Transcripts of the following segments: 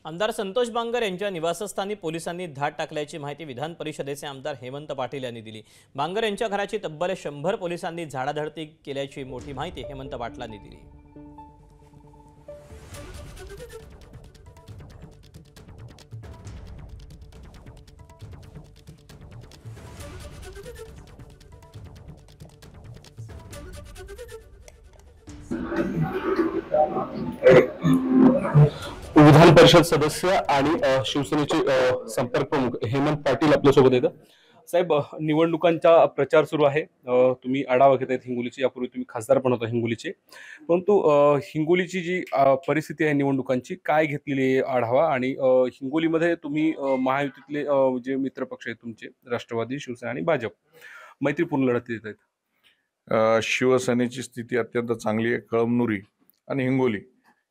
आमदार संतोष बांगर यांच्या निवासस्थानी पोलिसांनी धाड टाकल्याची माहिती विधान परिषदेचे आमदार हेमंत पाटील यांनी दिली। बांगर यांच्या घराची तब्बल 100 पोलिसांनी झाडाझडती केल्याची मोठी माहिती हेमंत पाटलांनी दिली। विधान परिषद सदस्य आणि शिवसेनेचे संपर्क प्रमुख हेमंत पाटील आपल्यासोबत आहेत। साहेब, निवडणुकांचा प्रचार सुरू आहे, तुम्ही आढावा घेत आहेत हिंगोलीची। यापूर्वी तुम्ही खासदार पण होता हिंगोलीचे, परंतु हिंगोलीची जी परिस्थिती आहे निवडणुकांची, काय घेतलेली आढावा? आणि हिंगोलीमध्ये तुम्ही महायुतीतले जे मित्रपक्ष आहेत तुमचे, राष्ट्रवादी, शिवसेना आणि भाजप, मैत्रीपूर्ण लढत देत आहेत। शिवसेनेची स्थिती अत्यंत चांगली आहे। कळमनुरी आणि हिंगोली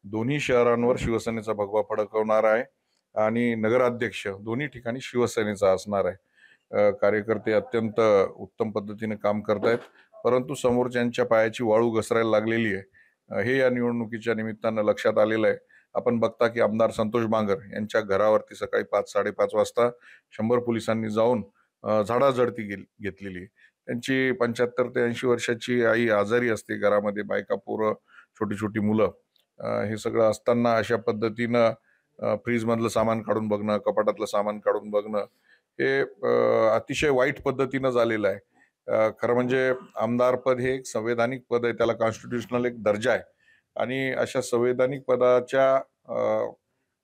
दोन्ही शहरांवर शिवसेनेचा भगवा फडकवणार आहे आणि नगराध्यक्ष दोन्ही ठिकाणी शिवसेनेचा असणार आहे। कार्यकर्ते अत्यंत उत्तम पद्धतीने काम करत आहेत, परंतु समोरच्यांच्या पायाची वाळू घसरायला लागलेली आहे, हे या निवडणुकीच्या निमित्तानं लक्षात आलेलं आहे। आपण बघता की आमदार संतोष बांगर यांच्या घरावरती सकाळी 5-5:30 वाजता 100 पोलिसांनी जाऊन झाडाझडती घेतलेली। त्यांची 75 ते 80 वर्षाची आई आजारी असते, घरामध्ये बायका, पोरं, छोटी छोटी मुलं, हे सगळं असताना अशा पद्धतीनं फ्रीज मधलं सामान काढून बघणं, कपाटातलं सामान काढून बघणं, हे अतिशय वाईट पद्धतीनं झालेलं आहे। खरं म्हणजे आमदार पद हे एक संवैधानिक पद आहे, त्याला कॉन्स्टिट्यूशनल एक दर्जा आहे आणि अशा संवैधानिक पदाच्या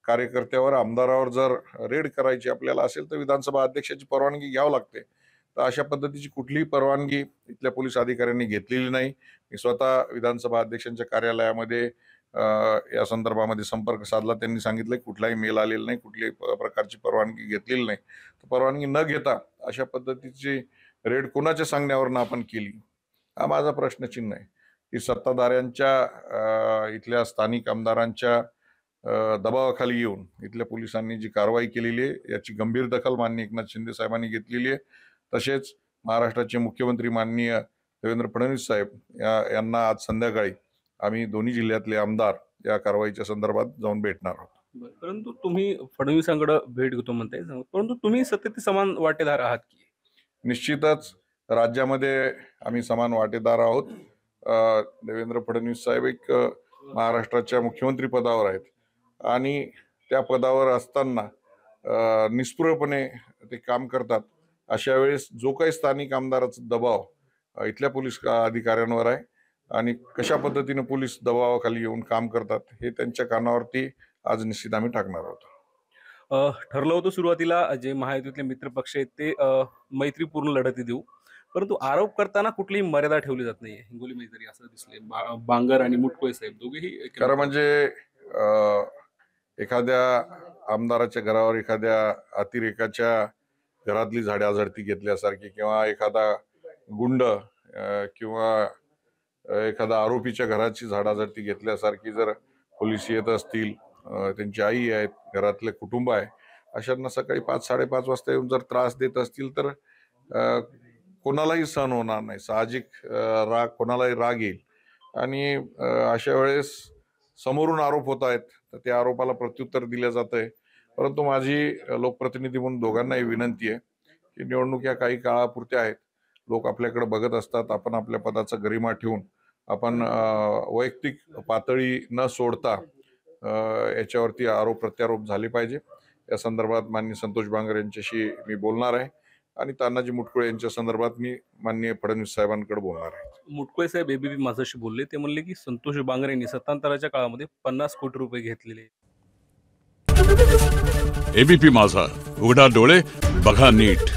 कार्यकर्त्यावर, आमदारावर जर रेड करायची आपल्याला असेल तर विधानसभा अध्यक्षाची परवानगी घ्यावी लागते। तर अशा पद्धतीची कुठलीही परवानगी इथल्या पोलीस अधिकाऱ्यांनी घेतलेली नाही। मी स्वतः विधानसभा अध्यक्षांच्या कार्यालयामध्ये या संदर्भामध्ये संपर्क साधला, त्यांनी सांगितलं कुठलाही मेल आलेला नाही, कुठल्याही प्रकारची परवानगी घेतलेली नाही। तर परवानगी न घेता अशा पद्धतीची रेड कोणाच्या सांगण्यावरनं आपण केली, हा माझा प्रश्नचिन्ह आहे। की सत्ताधाऱ्यांच्या इथल्या स्थानिक आमदारांच्या दबावाखाली येऊन इथल्या पोलिसांनी जी कारवाई केलेली आहे याची गंभीर दखल माननीय एकनाथ शिंदे साहेबांनी घेतलेली आहे। तसेच महाराष्ट्राचे मुख्यमंत्री माननीय देवेंद्र फडणवीस साहेब यांना आज संध्याकाळी आम्ही दोन्ही जिल्ह्यातले आमदार या कारवाईच्या संदर्भात जाऊन भेटणार आहोत। परंतु तुम्ही फडणवीसांकडे भेट घेतो म्हणताय, परंतु तुम्ही सत्तेत समान वाटेदार आहात की? निश्चितच राज्यामध्ये आम्ही समान वाटेदार आहोत। देवेंद्र फडणवीस साहेब एक महाराष्ट्राच्या मुख्यमंत्री पदावर आहेत आणि त्या पदावर असताना निस्पृहपणे ते काम करतात। अशा वेळेस जो काही स्थानिक आमदाराचा दबाव इथल्या पोलीस अधिकाऱ्यांवर आहे आणि कशा पद्धतीने पोलीस दबावाखाली येऊन काम करतात हे त्यांच्या कानावरती आज निश्चित आम्ही टाकणार आहोत। ठरलं होतं सुरुवातीला जे महायुतीतले मित्रपक्ष आहेत ते मैत्रीपूर्ण लढती देऊ, परंतु आरोप करताना कुठलीही मर्यादा ठेवली जात नाहीये हिंगोलीमध्ये तरी असं दिसले। बांगर आणि मुटकुळे साहेब दोघेही खरं म्हणजे एखाद्या आमदाराच्या घरावर एखाद्या अतिरेकाच्या घरातली झाडाझडती घेतल्यासारखी किंवा एखादा गुंड किंवा एखादा आरोपीच्या घराची झाडाझडती घेतल्यासारखी जर पोलीस येत असतील, त्यांची आई आहेत, घरातले कुटुंब आहे, अशांना सकाळी 5-5:30 वाजता येऊन जर त्रास देत असतील तर कोणालाही सहन होणार नाही। साहजिक कोणालाही राग येईल आणि अशा वेळेस समोरून आरोप होत आहेत तर त्या आरोपाला प्रत्युत्तर दिलं जात आहे। परंतु माझी लोकप्रतिनिधी म्हणून दोघांनाही विनंती आहे की निवडणूक या काही काळापुरत्या आहेत, लोक आपल्याकडे बघत असतात, आपण आपल्या पदाचा गरिमा ठेवून आपण वैयक्तिक पातळी न सोडता याच्यावरती आरोप प्रत्यारोप झाले पाहिजे। या संदर्भात माननीय संतोष बांगर यांच्याशी मी बोलणार आहे आणि तानाजी मुटकुळे यांच्या संदर्भात मी माननीय फडणवीस साहेबांकडे बोलणार आहे। मुटकुळे साहेब एबीपी माझाशी बोलले, ते म्हणले की संतोष बांगर यांनी सत्तांतराच्या काळामध्ये 50 कोटी रुपये घेतलेले। एबीपी माझा, उघडा डोळे बघा नीट।